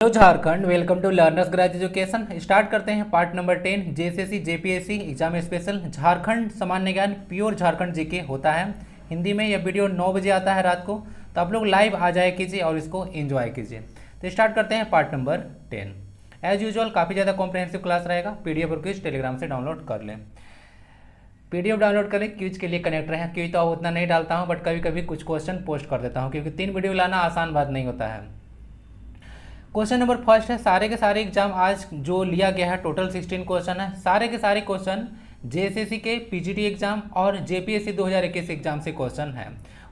Hello Jharkhand, welcome to learners grace education. Start करते हैं part number 10 JSSC JPSC exam special Jharkhand सामान्य ज्ञान pure Jharkhand GK होता है हिंदी में। यह वीडियो 9 बजे आता है रात को, तो आप लोग लाइव आ जाए कीजिए और इसको एंजॉय कीजिए। तो स्टार्ट करते हैं पार्ट नंबर 10। एज यूजुअल काफ़ी ज़्यादा कॉम्प्रहेंसिव क्लास रहेगा। पीडीएफ और क्विज टेलीग्राम से डाउनलोड कर लें। पीडीएफ डाउनलोड करें, क्विज के लिए कनेक्ट रहें। क्विज तो उतना नहीं डालता हूँ, बट कभी कभी कुछ क्वेश्चन पोस्ट कर देता हूँ, क्योंकि 3 वीडियो लाना आसान बात नहीं होता है। क्वेश्चन नंबर फर्स्ट है, सारे के सारे एग्जाम आज जो लिया गया है टोटल 16 क्वेश्चन है। सारे के सारे क्वेश्चन जेएसएससी के पीजीटी एग्जाम और जेपीएससी 2021 एग्जाम से क्वेश्चन है।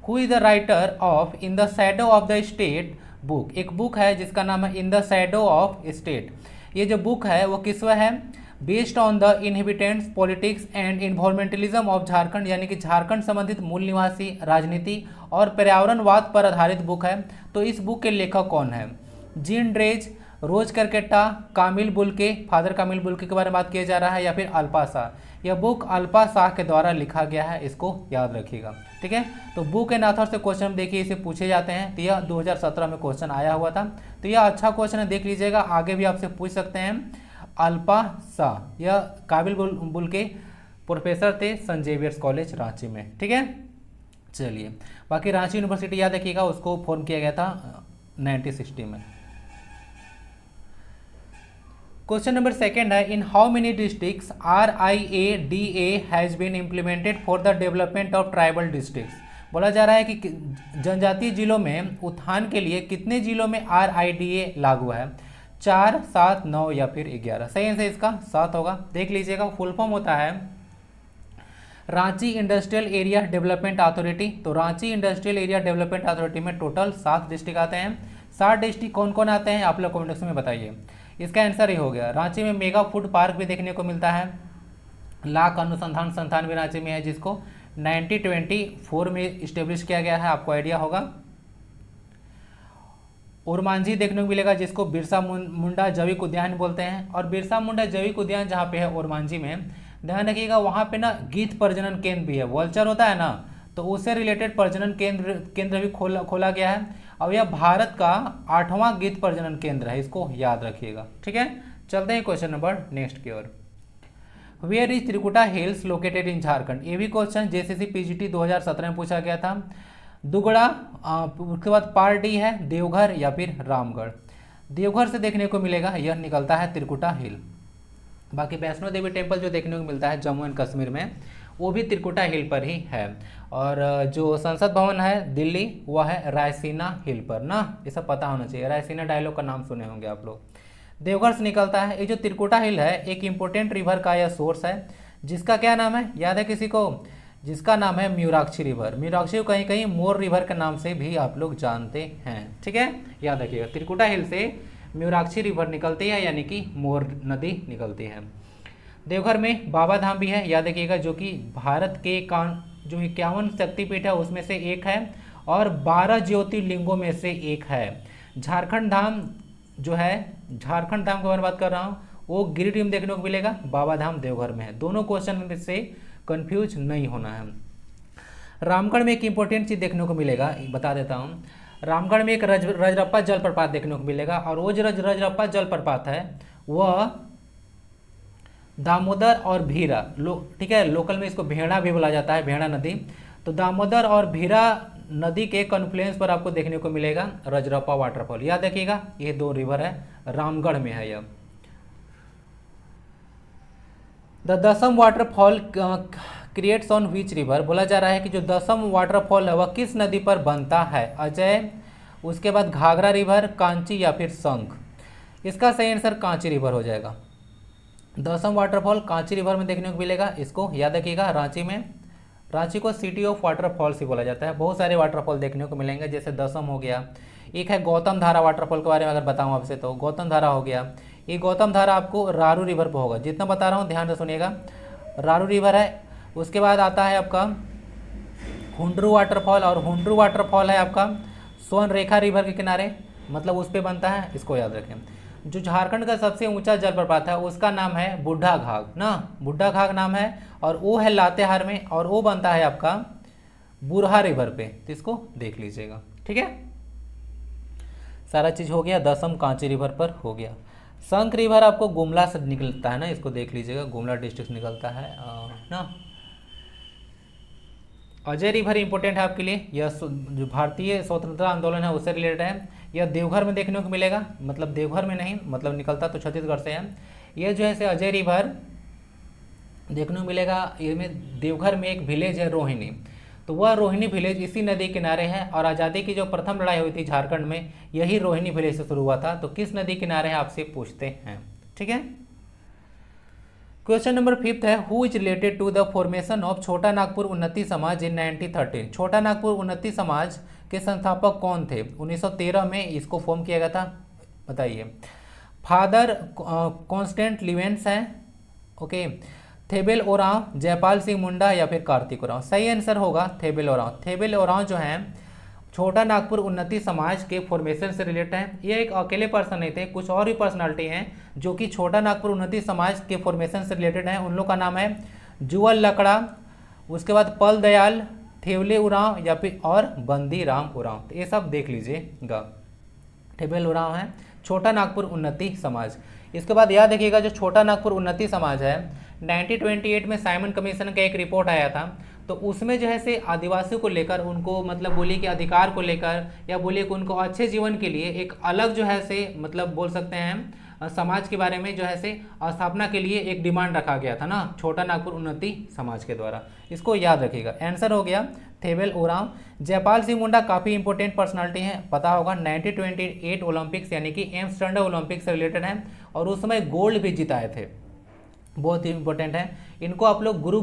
Who is the writer of in the shadow of the state book. एक बुक है जिसका नाम है in the shadow of state. ये जो बुक है वो किसवा है? Based on the inhabitants politics and environmentalism of Jharkhand, यानी कि झारखंड संबंधित मूल निवासी राजनीति और पर्यावरणवाद पर आधारित बुक है। तो इस बुक के लेखक कौन है? Jean Dreze, Rose Kerketta, Camille Bulcke, father Camille Bulcke के बारे में बात किया जा रहा है, या फिर अल्पा शाह। यह बुक अल्पा शाह के द्वारा लिखा गया है, इसको याद रखिएगा। ठीक है, तो बुक एंड ऑथर से क्वेश्चन देखिए इसे पूछे जाते हैं। तो यह 2017 में क्वेश्चन आया हुआ था, तो यह अच्छा क्वेश्चन है, देख लीजिएगा। आगे भी आपसे पूछ सकते हैं। अल्पा शाह यह काबिल बुल्के प्रोफेसर थे सेंट जेवियर्स कॉलेज रांची में। ठीक है, चलिए बाकी रांची यूनिवर्सिटी याद रखिएगा, उसको फॉर्म किया गया था 1960 में। क्वेश्चन नंबर सेकेंड है, in how many districts RIADA has been implemented for the development of tribal districts. बोला जा रहा है कि जनजातीय जिलों में उत्थान के लिए कितने जिलों में RIDA लागू है? 4, 7, 9 या फिर 11। सही आंसर इसका 7 होगा। देख लीजिएगा, फुल फॉर्म होता है Ranchi industrial area development authority. तो Ranchi industrial area development authority में टोटल 7 डिस्ट्रिक्ट आते हैं। 7 डिस्ट्रिक्ट कौन कौन आते हैं आप लोग कमेंट बॉक्स में बताइए। इसका आंसर ही हो गया। रांची में मेगा फूड पार्क भी देखने को मिलता है। लाख अनुसंधान संस्थान भी रांची में है, जिसको 1924 में इस्टेब्लिश किया गया है, आपको आइडिया होगा। ओरमांझी देखने को मिलेगा, जिसको बिरसा मुंडा जैविक उद्यान बोलते हैं। और बिरसा मुंडा जैविक उद्यान जहाँ पे है ओरमांझी में, ध्यान रखिएगा, वहाँ पे ना गीत प्रजनन केंद्र भी है। वल्चर होता है ना, तो उससे रिलेटेड प्रजनन केंद्र भी खोला गया है। और यह भारत का 8वां गीत प्रजनन केंद्र है, इसको याद रखिएगा। ठीक है, चलते हैं क्वेश्चन नंबर नेक्स्ट की ओर। Where is Trikuta hills located in Jharkhand. ये भी क्वेश्चन जेएसएससी पीजीटी 2017 में पूछा गया था। दुगड़ा, उसके बाद पार्ट डी है देवघर या फिर रामगढ़। देवघर से देखने को मिलेगा, यह निकलता है त्रिकुटा हिल। बाकी वैष्णो देवी टेम्पल जो देखने को मिलता है जम्मू एंड कश्मीर में, वो भी त्रिकुटा हिल पर ही है। और जो संसद भवन है दिल्ली, वह है रायसीना हिल पर ना, ये सब पता होना चाहिए। रायसीना डायलॉग का नाम सुने होंगे आप लोग। देवघर से निकलता है। ये जो त्रिकुटा हिल है, एक इंपॉर्टेंट रिवर का यह सोर्स है, जिसका क्या नाम है याद है किसी को? जिसका नाम है म्यूराक्षी रिवर। म्यूराक्षी को कहीं कहीं मोर रिवर के नाम से भी आप लोग जानते हैं। ठीक है, याद रखिएगा, त्रिकुटा हिल से म्यूराक्षी रिवर निकलती है, यानी कि मोर नदी निकलती है। देवघर में बाबा धाम भी है, याद रखिएगा, जो कि भारत के जो 51 शक्तिपीठ है उसमें से एक है, और 12 ज्योतिर्लिंगों में से एक है। झारखंड धाम जो है, झारखंड धाम के बारे में बात कर रहा हूँ, वो गिरिडीह में देखने को मिलेगा, बाबा धाम देवघर में है। दोनों क्वेश्चन में से कंफ्यूज नहीं होना है। रामगढ़ में एक इंपॉर्टेंट चीज़ देखने को मिलेगा, बता देता हूँ। रामगढ़ में एक रजरप्पा जलप्रपात देखने को मिलेगा, और वो जो रजरप्पा जलप्रपात है वह दामोदर और भीरा ठीक है, लोकल में इसको भेड़ा भी बोला जाता है, भेड़ा नदी। तो दामोदर और भीरा नदी के कॉन्फ्लुएंस पर आपको देखने को मिलेगा रजरप्पा वाटरफॉल। याद रखिएगा, ये 2 रिवर है, रामगढ़ में है यह। द दसम waterfall creates on which river. बोला जा रहा है कि जो दसम वाटरफॉल है वह किस नदी पर बनता है? अजय, उसके बाद घाघरा रिवर, कांची या फिर शंख। इसका सही आंसर कांची रिवर हो जाएगा। दसम वाटरफॉल कांची रिवर में देखने को मिलेगा, इसको याद रखिएगा। रांची में, रांची को सिटी ऑफ वाटरफॉल्स ही बोला जाता है। बहुत सारे वाटरफॉल देखने को मिलेंगे, जैसे दसम हो गया, एक है गौतम धारा वाटरफॉल के बारे में अगर बताऊं आपसे तो गौतम धारा हो गया। ये गौतम धारा आपको रारू रिवर पर होगा, जितना बता रहा हूँ ध्यान से सुनिएगा। रारू रिवर है, उसके बाद आता है आपका हुंड्रू वाटरफॉल, और हुंड्रू वाटरफॉल है आपका सोन रेखा रिवर के किनारे, मतलब उस पर बनता है, इसको याद रखें। जो झारखंड का सबसे ऊंचा जलप्रपात है उसका नाम है बुढ़ा घाघ ना, बुढ़ा घाघ नाम है, और वो है लातेहार में, और वो बनता है आपका बुरहा रिवर पे, तो इसको देख लीजिएगा। ठीक है, सारा चीज़ हो गया। दसम कांची रिवर पर हो गया। शंख रिवर आपको गुमला से निकलता है ना, इसको देख लीजिएगा, गुमला डिस्ट्रिक्ट निकलता है ना। अजय रिवर इंपॉर्टेंट है आपके लिए, यह जो भारतीय स्वतंत्रता आंदोलन है उससे रिलेटेड है। यह देवघर में देखने को मिलेगा, मतलब देवघर में नहीं, मतलब निकलता तो छत्तीसगढ़ से है। यह जो है से अजय रिवर देखने को मिलेगा, इसमें देवघर में एक विलेज है रोहिणी, तो वह रोहिणी विलेज इसी नदी किनारे है। और आज़ादी की जो प्रथम लड़ाई हुई थी झारखंड में, यही रोहिणी विलेज से शुरू हुआ था। तो किस नदी किनारे है आपसे पूछते हैं, ठीक है। क्वेश्चन नंबर 5 है, who is related to the formation of Chota Nagpur उन्नति समाज इन 1913। छोटा नागपुर उन्नति समाज के संस्थापक कौन थे? 1913 में इसको फॉर्म किया गया था, बताइए। फादर कॉन्स्टेंट लिवेंस है, ओके। थेबेल ओरांव, जयपाल सिंह मुंडा या फिर कार्तिक ओरांव? सही आंसर होगा थेबेल ओरांव। थेबेल ओरांव जो है छोटा नागपुर उन्नति समाज के फॉर्मेशन से रिलेटेड है। ये एक अकेले पर्सन नहीं थे, कुछ और भी पर्सनालिटी हैं जो कि छोटा नागपुर उन्नति समाज के फॉर्मेशन से रिलेटेड हैं। उन लोग का नाम है जुअल लकड़ा, उसके बाद पल दयाल, थेवले उरांव या फिर और बंदी राम उरांव। तो ये सब देख लीजिएगा। थेबेल उरांव है छोटा नागपुर उन्नति समाज। इसके बाद याद रखिएगा, जो छोटा नागपुर उन्नति समाज है 1928 में साइमन कमीशन का एक रिपोर्ट आया था, तो उसमें जो है से आदिवासियों को लेकर, उनको मतलब बोलिए कि अधिकार को लेकर, या बोलिए कि उनको अच्छे जीवन के लिए एक अलग जो है से मतलब बोल सकते हैं समाज के बारे में जो है से स्थापना के लिए एक डिमांड रखा गया था ना, छोटा नागपुर उन्नति समाज के द्वारा। इसको याद रखिएगा। आंसर हो गया थेबेल ओरांव। जयपाल सिंह मुंडा काफ़ी इंपॉर्टेंट पर्सनालिटी है, पता होगा 1928 ओलंपिक्स यानी कि एम्स्टर्डम ओलंपिक्स से रिलेटेड है, और उस समय गोल्ड भी जिताए थे, बहुत ही इंपॉर्टेंट है। इनको आप लोग गुरु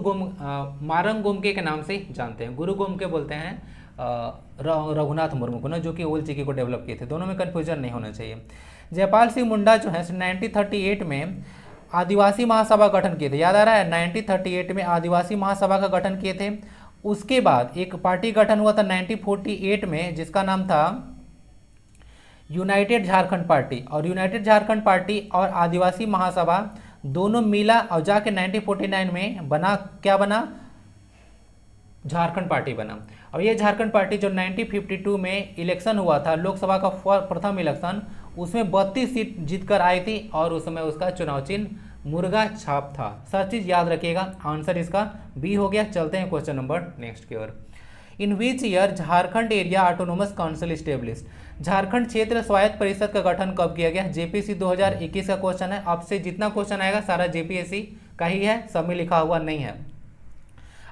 मारंग गोमके के नाम से जानते हैं, गुरु गोमके बोलते हैं रघुनाथ मुर्मू को ना, जो कि ओल चिकी को डेवलप किए थे। दोनों में कन्फ्यूजन नहीं होना चाहिए। जयपाल सिंह मुंडा जो है 1938 में आदिवासी महासभा गठन किए थे, याद आ रहा है 1938 में आदिवासी महासभा का गठन किए थे। उसके बाद एक पार्टी गठन हुआ था 1948 में, जिसका नाम था यूनाइटेड झारखंड पार्टी, और यूनाइटेड झारखंड पार्टी और आदिवासी महासभा दोनों मिला और जाके 1949 में बना, क्या बना? झारखंड पार्टी बना। और ये झारखंड पार्टी जो 1952 में इलेक्शन हुआ था, लोकसभा का प्रथम इलेक्शन, उसमें 32 सीट जीतकर आई थी, और उस समय उसका चुनाव चिन्ह मुर्गा छाप था। सब चीज याद रखिएगा। आंसर इसका बी हो गया। चलते हैं क्वेश्चन नंबर नेक्स्ट की ओर। In which year Jharkhand area autonomous council established. झारखंड क्षेत्र स्वायत्त परिषद का गठन कब किया गया? जेपीएससी 2021 का क्वेश्चन है। आपसे जितना क्वेश्चन आएगा सारा जेपीएससी का ही है, सब में लिखा हुआ नहीं है।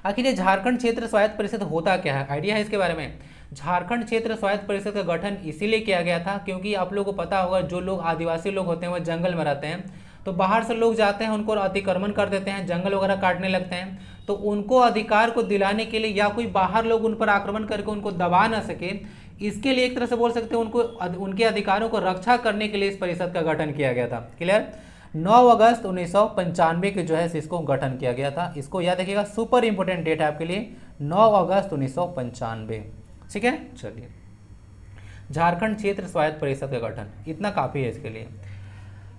आखिर ये झारखंड क्षेत्र स्वायत्त परिषद होता क्या है? आइडिया है इसके बारे में? झारखंड क्षेत्र स्वायत्त परिषद का गठन इसीलिए किया गया था क्योंकि आप लोगों को पता होगा, जो लोग आदिवासी लोग होते हैं वह जंगल में रहते हैं, तो बाहर से लोग जाते हैं, उनको अतिक्रमण कर देते हैं, जंगल वगैरह काटने लगते हैं। तो उनको अधिकार को दिलाने के लिए, या कोई बाहर लोग उन पर आक्रमण करके उनको दबा ना सके, इसके लिए एक तरह से बोल सकते हैं उनको, उनके अधिकारों को रक्षा करने के लिए इस परिषद का गठन किया गया था। क्लियर? 9 अगस्त 1995 के जो है इसको गठन किया गया था। इसको याद रखिएगा, सुपर इंपोर्टेंट डेट है आपके लिए, 9 अगस्त 1995। ठीक है, चलिए। झारखंड क्षेत्र स्वायत्त परिषद का गठन, इतना काफी है इसके लिए।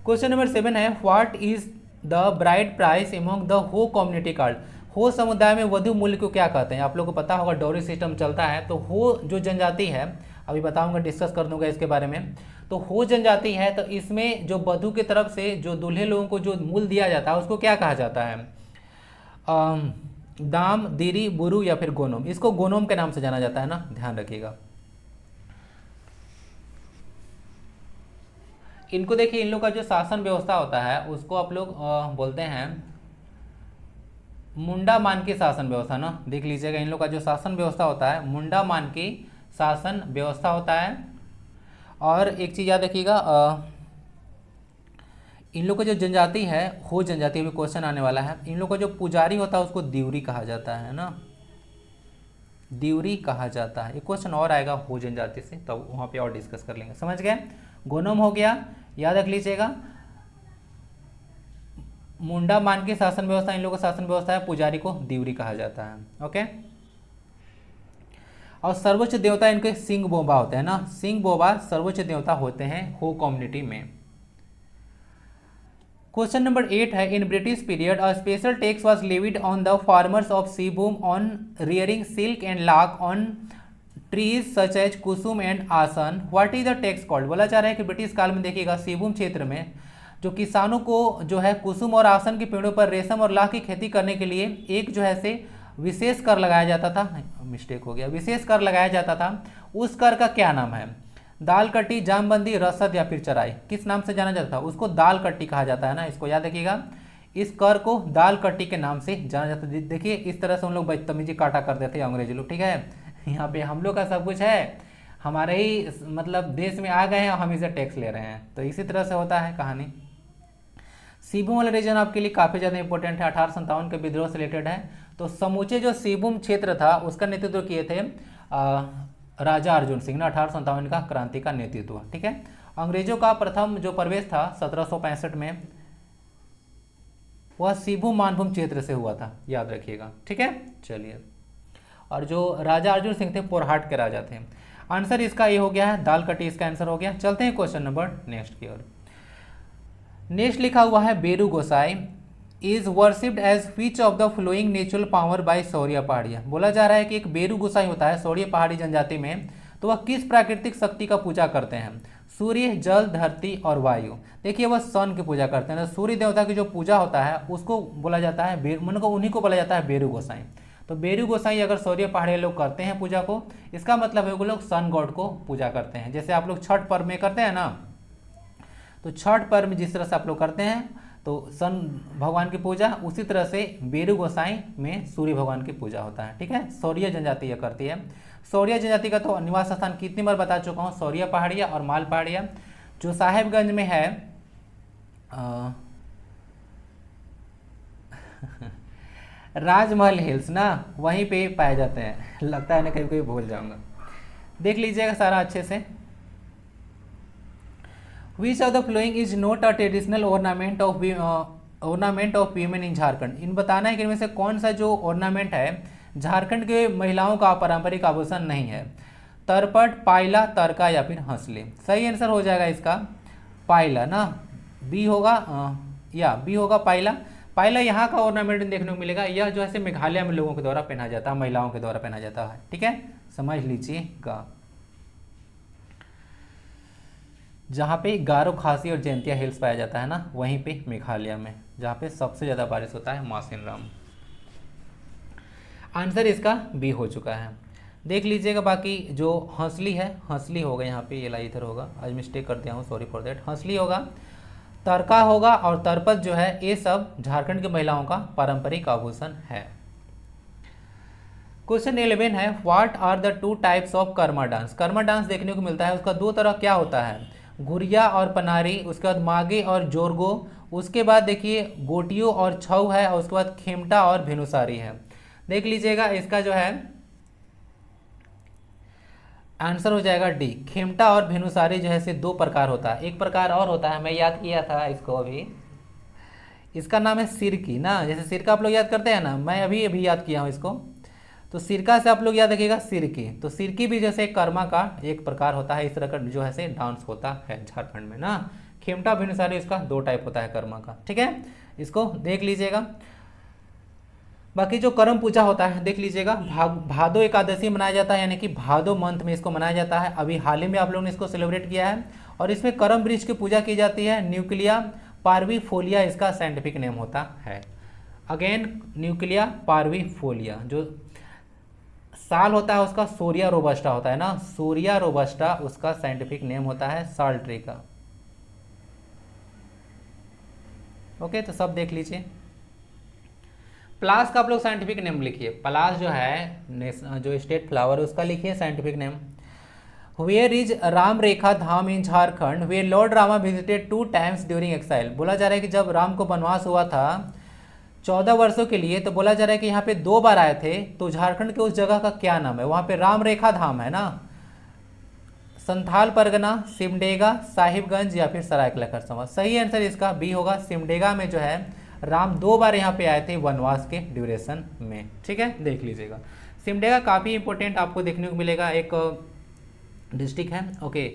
क्वेश्चन नंबर 7 है, what is the bride price among the हो कम्युनिटी कार्ड। हो समुदाय में वधु मूल्य को क्या कहते हैं? आप लोगों को पता होगा डॉरी सिस्टम चलता है, तो हो जो जनजाति है, अभी बताऊंगा, डिस्कस कर दूंगा इसके बारे में। तो हो जनजाति है, तो इसमें जो वधु की तरफ से जो दूल्हे लोगों को जो मूल्य दिया जाता है उसको क्या कहा जाता है? दाम, दीरी, बुरु या फिर गोनोम। इसको गोनोम के नाम से जाना जाता है ना, ध्यान रखिएगा। इनको देखिए, इन लोग का जो शासन व्यवस्था होता है उसको आप लोग बोलते हैं मुंडा मान की शासन व्यवस्था ना, देख लीजिएगा। इन लोग का जो शासन व्यवस्था होता है मुंडा मान की शासन व्यवस्था होता है। और एक चीज याद रखिएगा, इन लोग का जो जनजाति है, हो जनजाति, में क्वेश्चन आने वाला है, इन लोग का जो पुजारी होता है उसको दिवरी कहा जाता है ना, दिवरी कहा जाता है। एक क्वेश्चन और आएगा हो जनजाति से, तब तो वहां पे और डिस्कस कर लेंगे। समझ गए? गोनम हो गया, याद रख लीजिएगा। मुंडा मान की शासन व्यवस्था इन लोगों का शासन व्यवस्था है, पुजारी को दिवरी कहा जाता है। ओके। और सर्वोच्च देवता इनके सिंह बोबा होते हैं ना, सिंह बोबा सर्वोच्च देवता होते हैं हो कम्युनिटी में। क्वेश्चन नंबर 8 है, in British period a special tax was levied on the farmers of Singhbhum on rearing silk and lac on trees such as kusum and asan, what is the text called. बोला जा रहा है कि ब्रिटिश काल में देखिएगा सिबुम क्षेत्र में जो किसानों को जो है कुसुम और आसन के पेड़ों पर रेशम और लाख की खेती करने के लिए एक जो है से विशेष कर लगाया जाता था, मिस्टेक हो गया, विशेष कर लगाया जाता था, उस कर का क्या नाम है। दाल कट्टी, जामबंदी, रसद या फिर चराई, किस नाम से जाना जाता था। उसको दाल कट्टी कहा जाता है ना, इसको याद रखिएगा, इस कर को दाल कट्टी के नाम से जाना जाता है। देखिए इस तरह से हम लोग बदतमीजी काटा करते थे अंग्रेजी लोग, ठीक है। यहाँ पे हम लोग का सब कुछ है, हमारे ही मतलब देश में आ गए हैं और हम इसे टैक्स ले रहे हैं, तो इसी तरह से होता है कहानी। सिबुम वाला रीजन आपके लिए काफ़ी ज़्यादा इंपॉर्टेंट है, 1857 के विद्रोह से रिलेटेड है। तो समूचे जो सिबुम क्षेत्र था उसका नेतृत्व किए थे राजा अर्जुन सिंह ने, 1857 का क्रांति का नेतृत्व, ठीक है। अंग्रेजों का प्रथम जो प्रवेश था 1765 में, वह सिबुम मानभूम क्षेत्र से हुआ था, याद रखिएगा, ठीक है। चलिए, और जो राजा अर्जुन सिंह थे पोरहाट के राजा थे। आंसर इसका ये हो गया है, दाल कटी इसका आंसर हो गया। चलते हैं क्वेश्चन नंबर नेक्स्ट की ओर। नेक्स्ट लिखा हुआ है Beru Gosai is worshipped as which of the flowing natural power by Sauria Paharia. बोला जा रहा है कि एक बेरू गोसाई होता है सौर्य पहाड़ी जनजाति में, तो वह किस प्राकृतिक शक्ति का पूजा करते हैं। सूर्य, जल, धरती और वायु। देखिए वह सन की पूजा करते हैं, सूर्य देवता की जो पूजा होता है उसको बोला जाता है उन्हीं को बोला जाता है बेरू गोसाई। तो बेरू गोसाई अगर सौर्य पहाड़ी लोग करते हैं पूजा को, इसका मतलब है वो लोग सन गॉड को पूजा करते हैं। जैसे आप लोग छठ पर्व में करते हैं ना, तो छठ पर्व में जिस तरह से आप लोग करते हैं तो सन भगवान की पूजा, उसी तरह से बेरू गोसाई में सूर्य भगवान की पूजा होता है, ठीक है। सौर्य जनजाति यह करती है। सौर्य जनजाति का तो निवास स्थान कितनी बार बता चुका हूँ, सौर्य पहाड़िया और माल पहाड़िया, जो साहेबगंज में है राजमहल हिल्स ना, वहीं पे पाए जाते हैं। लगता है ना कहीं कहीं भूल जाऊंगा, देख लीजिएगा सारा अच्छे से। Which of the following is not a traditional ornament of women in Jharkhand. इन बताना है कि इनमें से कौन सा जो ऑर्नामेंट है झारखंड के महिलाओं का पारंपरिक आभूषण नहीं है। तरपट, पायला, तरका या फिर हंसले। सही आंसर हो जाएगा इसका पायला ना, बी होगा, या बी होगा पायला। पायला यहाँ का ऑर्नामेंट देखने को मिलेगा, यह जो है मेघालय में लोगों के द्वारा पहना जाता है, महिलाओं के द्वारा पहना जाता है, ठीक है, समझ लीजिएगा। जहाँ पे गारो, खासी और जयंतिया हिल्स पाया जाता है ना, वहीं पे मेघालय में, जहाँ पे सबसे ज़्यादा बारिश होता है मासिन राम। आंसर इसका बी हो चुका है, देख लीजिएगा। बाकी जो हंसली है, हंसली होगा यहाँ पे, ये ला इधर होगा, आज मिस्टेक कर दिया हूँ, सॉरी फॉर दैट। हंसली होगा, तरका होगा और तरपत जो है, ये सब झारखंड की महिलाओं का पारंपरिक आभूषण है। क्वेश्चन 11 है, what are the two types of Karma dance. Karma dance देखने को मिलता है, उसका दो तरह क्या होता है, घुरिया और पनारी, उसके बाद मागे और जोरगो, उसके बाद देखिए गोटियो और छऊ है, और उसके बाद खेमटा और भेनुसारी है। देख लीजिएगा इसका जो है आंसर हो जाएगा डी, खेमटा और भेनुसारी जो है से दो प्रकार होता है। एक प्रकार और होता है, मैं याद किया था इसको अभी, इसका नाम है सिरकी ना, जैसे सिरका आप लोग याद करते हैं ना, मैं अभी याद किया हूँ इसको, तो सिरका से आप लोग याद रखिएगा सिरकी। तो सिरकी भी जैसे कर्मा का एक प्रकार होता है, इस तरह का जो है से डांस होता है झारखंड में ना। खेमटा भेनुसारी इसका दो टाइप होता है कर्मा का, ठीक है, इसको देख लीजिएगा। बाकी जो करम पूजा होता है देख लीजिएगा, भादो एकादशी मनाया जाता है, यानी कि भादो मंथ में इसको मनाया जाता है। अभी हाल ही में आप लोगों ने इसको सेलिब्रेट किया है, और इसमें करम वृक्ष की पूजा की जाती है। न्यूक्लिया पार्विफोलिया इसका साइंटिफिक नेम होता है। अगेन न्यूक्लिया पार्विफोलिया, जो साल होता है उसका सोरिया रोबस्टा होता है ना, सोरिया रोबस्टा उसका साइंटिफिक नेम होता है साल ट्री का। ओके, तो सब देख लीजिए। प्लास का आप लोग साइंटिफिक नेम लिखिए, प्लास जो है जो स्टेट फ्लावर है उसका लिखिए scientific name. Where is Ram Rekha Dham in Jharkhand where lord Rama visited 2 times during exile. बोला जा रहा है कि जब राम को वनवास हुआ था 14 वर्षों के लिए, तो बोला जा रहा है कि यहाँ पे 2 बार आए थे। तो झारखंड के उस जगह का क्या नाम है, वहाँ पे राम रेखा धाम है ना, संथाल परगना, सिमडेगा, साहिबगंज या फिर सरायकेला खरसावां। सही आंसर इसका बी होगा, सिमडेगा में जो है राम 2 बार यहाँ पे आए थे वनवास के ड्यूरेशन में, ठीक है, देख लीजिएगा। सिमडेगा काफ़ी इंपॉर्टेंट आपको देखने को मिलेगा, एक डिस्ट्रिक्ट है। ओके,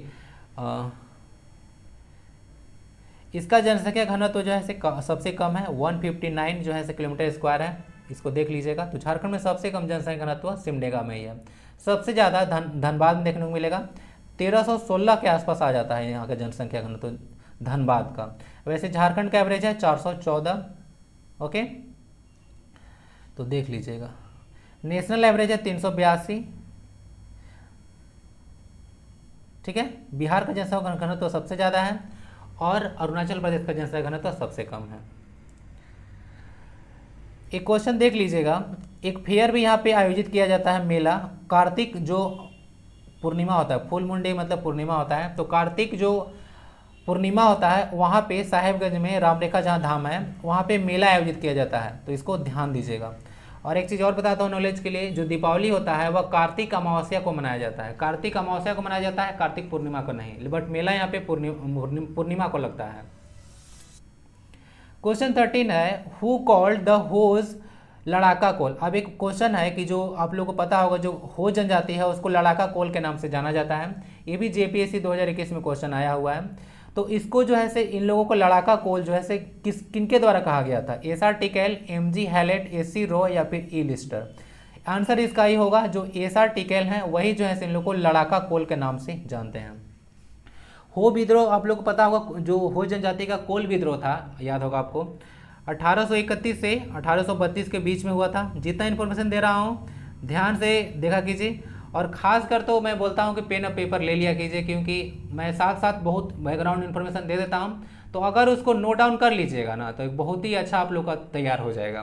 इसका जनसंख्या घनत्व तो जो है सबसे कम है, 159 जो है किलोमीटर स्क्वायर है, इसको देख लीजिएगा। तो झारखंड में सबसे कम जनसंख्या घनत्व सिमडेगा में ही है। सबसे ज़्यादा धनबाद में देखने को मिलेगा, 1316 के आसपास आ जाता है यहाँ का जनसंख्या घनत्व तो धनबाद का। वैसे झारखंड का एवरेज है 414। ओके, तो देख लीजिएगा। नेशनल एवरेज है 382। ठीक है, बिहार का जनसंख्या घनत्व तो सबसे ज़्यादा है और अरुणाचल प्रदेश का जनसंख्या घनत्व तो सबसे कम है। एक क्वेश्चन देख लीजिएगा, एक फेयर भी यहाँ पे आयोजित किया जाता है, मेला, कार्तिक जो पूर्णिमा होता है, फुल मुंडी मतलब पूर्णिमा होता है, तो कार्तिक जो पूर्णिमा होता है वहाँ पे साहेबगंज में रामरेखा जहाँ धाम है वहाँ पे मेला आयोजित किया जाता है, तो इसको ध्यान दीजिएगा। और एक चीज़ और बताता हूँ नॉलेज के लिए, जो दीपावली होता है वह कार्तिक अमावस्या को मनाया जाता है, कार्तिक अमावस्या को मनाया जाता है, कार्तिक पूर्णिमा को नहीं, बट मेला यहाँ पे पूर्णिमा को लगता है। क्वेश्चन 13 है, हु कॉल्ड द होज लड़ाका कोल। अब एक क्वेश्चन है कि जो आप लोगों को पता होगा, जो हो जनजाति है उसको लड़ाका कोल के नाम से जाना जाता है। ये भी जेपीएससी 2021 में क्वेश्चन आया हुआ है। तो इसको जो है से इन लोगों को लड़ाका कोल जो है से किनके द्वारा कहा गया था, एसआर टिकेल, एमजी हैलेट, एसी रॉ या फिर ई लिस्टर। आंसर इसका ही होगा, जो एसआर टिकेल हैं वही जो है से इन लोगों को लड़ाका कोल के नाम से जानते हैं। हो विद्रोह आप लोग को पता होगा, जो हो जनजाति का कोल विद्रोह था, याद होगा आपको, 1831 से 1832 के बीच में हुआ था। जितना इन्फॉर्मेशन दे रहा हूँ ध्यान से देखा कीजिए, और ख़ास कर तो मैं बोलता हूँ कि पेन और पेपर ले लिया कीजिए, क्योंकि मैं साथ साथ बहुत बैकग्राउंड इन्फॉर्मेशन दे देता हूँ, तो अगर उसको नोट डाउन कर लीजिएगा ना तो एक बहुत ही अच्छा आप लोग का तैयार हो जाएगा।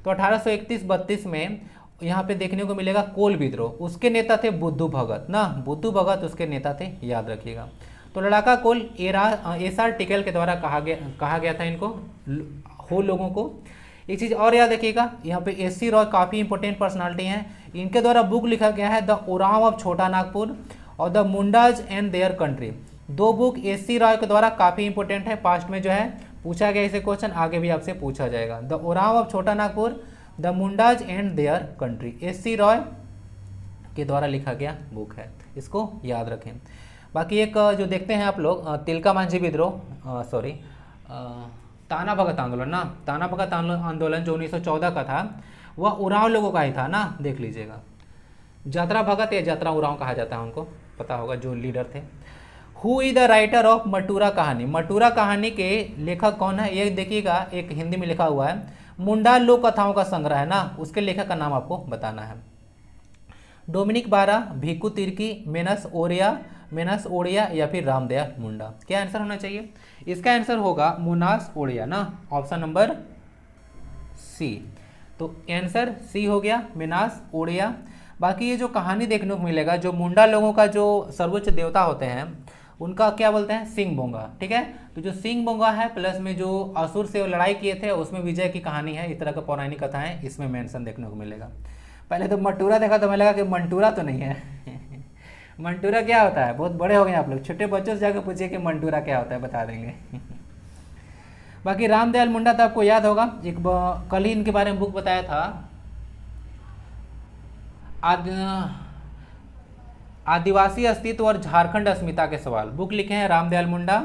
तो 1831-32 में यहाँ पे देखने को मिलेगा कोल विद्रोह, उसके नेता थे बुद्धू भगत ना, बुद्धू भगत उसके नेता थे, याद रखिएगा। तो लड़ाका कोल एसआर टिकेल के द्वारा कहा गया था इनको, हो लोगों को। एक चीज़ और याद रखिएगा, यहाँ पे एसी रॉय काफ़ी इंपॉर्टेंट पर्सनालिटी हैं, इनके द्वारा बुक लिखा गया है द ओराव ऑफ छोटा नागपुर और the Mundas and their country. दो बुक एसी रॉय के द्वारा काफ़ी इंपॉर्टेंट है, पास्ट में जो है पूछा गया इसे क्वेश्चन, आगे भी आपसे पूछा जाएगा। The Oraon of Chota Nagpur, the Mundas and their country, AC Roy के द्वारा लिखा गया बुक है, इसको याद रखें। बाकी एक जो देखते हैं आप लोग, तिलका मांझी विद्रोह, सॉरी ताना भगत आंदोलन ना, ताना भगत आंदोलन जो 1914 का था वह उरांव लोगों का ही था ना, देख लीजिएगा। यात्रा भगत या यात्रा उरांव कहा जाता है, उनको पता होगा जो लीडर थे। Who is the writer of Matura Kahani, Matura कहानी के लेखक कौन है, ये देखिएगा, एक हिंदी में लिखा हुआ है, मुंडा लोक कथाओं का संग्रह है ना, उसके लेखक का नाम आपको बताना है। डोमिनिक बारा, भिक्कू तिर्की, मेनस ओडिया या फिर रामदयाल मुंडा। क्या आंसर होना चाहिए, इसका आंसर होगा मोनास ओडिया ना, ऑप्शन नंबर सी। तो आंसर सी हो गया, मेनास ओडिया। बाकी ये जो कहानी देखने को मिलेगा, जो मुंडा लोगों का जो सर्वोच्च देवता होते हैं उनका क्या बोलते हैं, सिंह बोंगा। ठीक है, तो जो सिंह बोंगा है प्लस में जो असुर से लड़ाई किए थे उसमें विजय की कहानी है, इस तरह का पौराणिक कथा है, इसमें मेंशन देखने को मिलेगा। पहले तो मटूरा देखा तो मैं लगा कि मंटूरा तो नहीं है मंटूरा क्या होता है, बहुत बड़े हो गए आप लोग, छोटे बच्चों से जाकर पूछिए कि मंटूरा क्या होता है, बता देंगे बाकी रामदयाल मुंडा तो आपको याद होगा, एक कल ही इनके बारे में बुक बताया था, आदिवासी अस्तित्व और झारखंड अस्मिता के सवाल, बुक लिखे हैं रामदयाल मुंडा,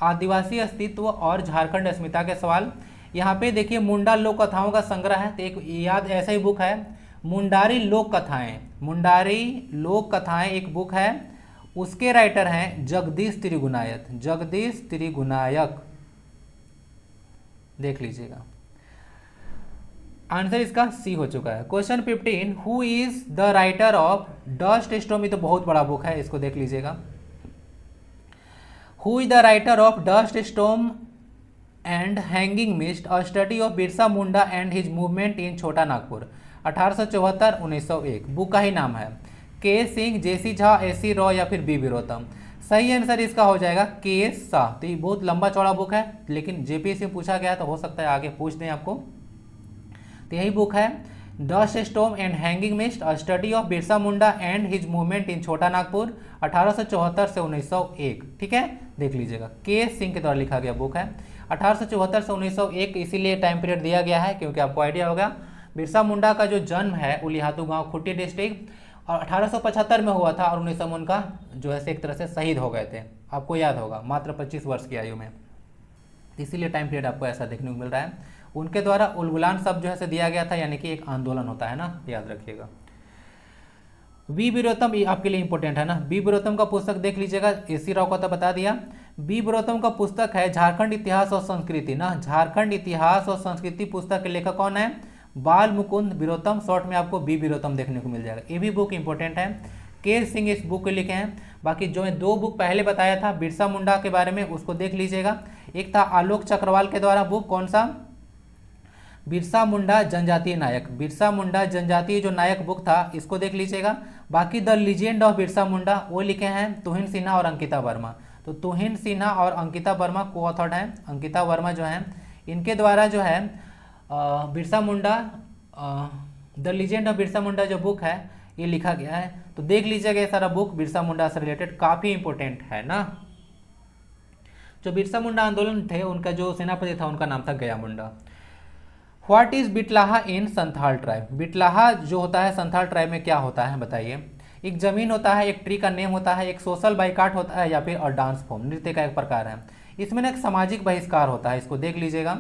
आदिवासी अस्तित्व और झारखंड अस्मिता के सवाल। यहाँ पे देखिए मुंडा लोक कथाओं का संग्रह है, तो एक याद ऐसा ही बुक है, मुंडारी लोक कथाएं, मुंडारी लोक कथाएं एक बुक है, उसके राइटर हैं जगदीश त्रिगुनायक, जगदीश त्रिगुनायक, देख लीजिएगा। आंसर इसका सी हो चुका है। Question 15, who is the writer of dust storm, ये तो बहुत बड़ा बुक है, इसको देख लीजिएगा। Who is the writer of dust storm and hanging mist, a study of Birsa Munda and his movement in छोटा नागपुर, 1874-1901, बुक का ही नाम है। के सिंह, जेसी झा, एसी रॉ या फिर बी वीरोतम। सही आंसर इसका हो जाएगा के एस शाह। तो ये बहुत लंबा चौड़ा बुक है, लेकिन जेपीएससी में पूछा गया तो हो सकता है आगे पूछ दें आपको। तो यही बुक है, dust storm and hanging mist, a study of Birsa Munda and his movement in छोटा नागपुर, 1874 से 1901। ठीक है, देख लीजिएगा, के सिंह के द्वारा लिखा गया बुक है। 1874 से 1901 इसीलिए टाइम पीरियड दिया गया है क्योंकि आपको आइडिया होगा बिरसा मुंडा का जो जन्म है उलिहातू गांव, खुट्टी डिस्ट्रिक्ट, और 1875 में हुआ था और 1900 में उनका जो है एक तरह से शहीद हो गए थे, आपको याद होगा, मात्र 25 वर्ष की आयु में। इसीलिए टाइम पीरियड आपको ऐसा देखने को मिल रहा है। उनके द्वारा उलगुलान शब्द जो है दिया गया था, यानी कि एक आंदोलन होता है ना, याद रखिएगा। बी वीरोत्तम ये आपके लिए इंपॉर्टेंट है ना। बी वीरोत्तम का पुस्तक देख लीजिएगा, एसी राव का तो बता दिया। बी वीरोत्तम का पुस्तक है झारखंड इतिहास और संस्कृति ना, झारखंड इतिहास और संस्कृति पुस्तक के लेखक कौन है? बाल मुकुंद वीरोत्तम, शॉर्ट में आपको बी वीरोत्तम देखने को मिल जाएगा। ये भी बुक इंपॉर्टेंट है, केर सिंह इस बुक को लिखे हैं। बाकी जो मैं 2 बुक पहले बताया था बिरसा मुंडा के बारे में, उसको देख लीजिएगा। एक था आलोक चक्रवाल के द्वारा बुक, कौन सा? बिरसा मुंडा जनजातीय नायक, बिरसा मुंडा जनजातीय जो नायक बुक था, इसको देख लीजिएगा। बाकी the legend of Birsa Munda वो लिखे हैं तुहिन सिन्हा और अंकिता वर्मा। तो तुहिन सिन्हा और अंकिता वर्मा को ऑथर्ड हैं। अंकिता वर्मा जो हैं, इनके द्वारा जो है Birsa Munda the legend of Birsa Munda जो बुक है ये लिखा गया है। तो देख लीजिएगा ये सारा बुक बिरसा मुंडा से रिलेटेड काफ़ी इंपॉर्टेंट है ना। जो बिरसा मुंडा आंदोलन थे उनका जो सेनापति था उनका नाम था Gaya Munda. What is Bitlaha in Santhal tribe? Bitlaha जो होता है संथाल ट्राइब में क्या होता है बताइए? एक जमीन होता है, एक ट्री का नेम होता है, एक सोशल बाइकाट होता है, या फिर और डांस फॉर्म नृत्य का एक प्रकार है। इसमें ना एक सामाजिक बहिष्कार होता है, इसको देख लीजिएगा।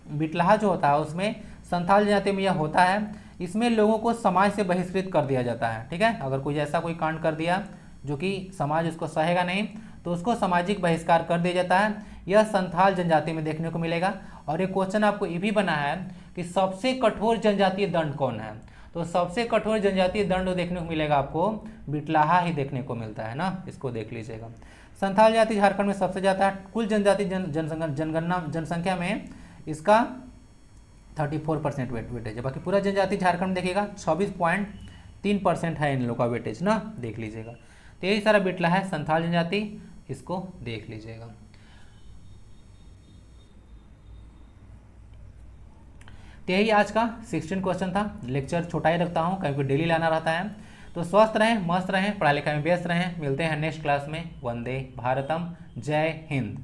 बिटलाहा जो होता है उसमें संथाल जनजाति में यह होता है, इसमें लोगों को समाज से बहिष्कृत कर दिया जाता है। ठीक है, अगर कोई ऐसा कोई कांड कर दिया जो कि समाज उसको सहेगा नहीं तो उसको सामाजिक बहिष्कार कर दिया जाता है। यह संथाल जनजाति में देखने को मिलेगा। और एक क्वेश्चन आपको ये भी बना है कि सबसे कठोर जनजातीय दंड कौन है? तो सबसे कठोर जनजातीय दंड देखने को मिलेगा आपको बिटलाहा ही देखने को मिलता है ना, इसको देख लीजिएगा। संथाल जाति झारखंड में सबसे ज़्यादा है, कुल जनजाति जनगणना जनसंख्या में इसका 34% वेटेज है। बाकी पूरा जनजाति झारखंड में देखिएगा 26.3% है इन लोगों का वेटेज ना, देख लीजिएगा। तो यही सारा बिटला है संथाल जनजाति, इसको देख लीजिएगा। तो यही आज का 16 क्वेश्चन था। लेक्चर छोटा ही रखता हूँ क्योंकि डेली लाना रहता है। तो स्वस्थ रहें, मस्त रहें, पढ़ाई लिखाई में व्यस्त रहें। मिलते हैं नेक्स्ट क्लास में। वंदे भारतम, जय हिंद।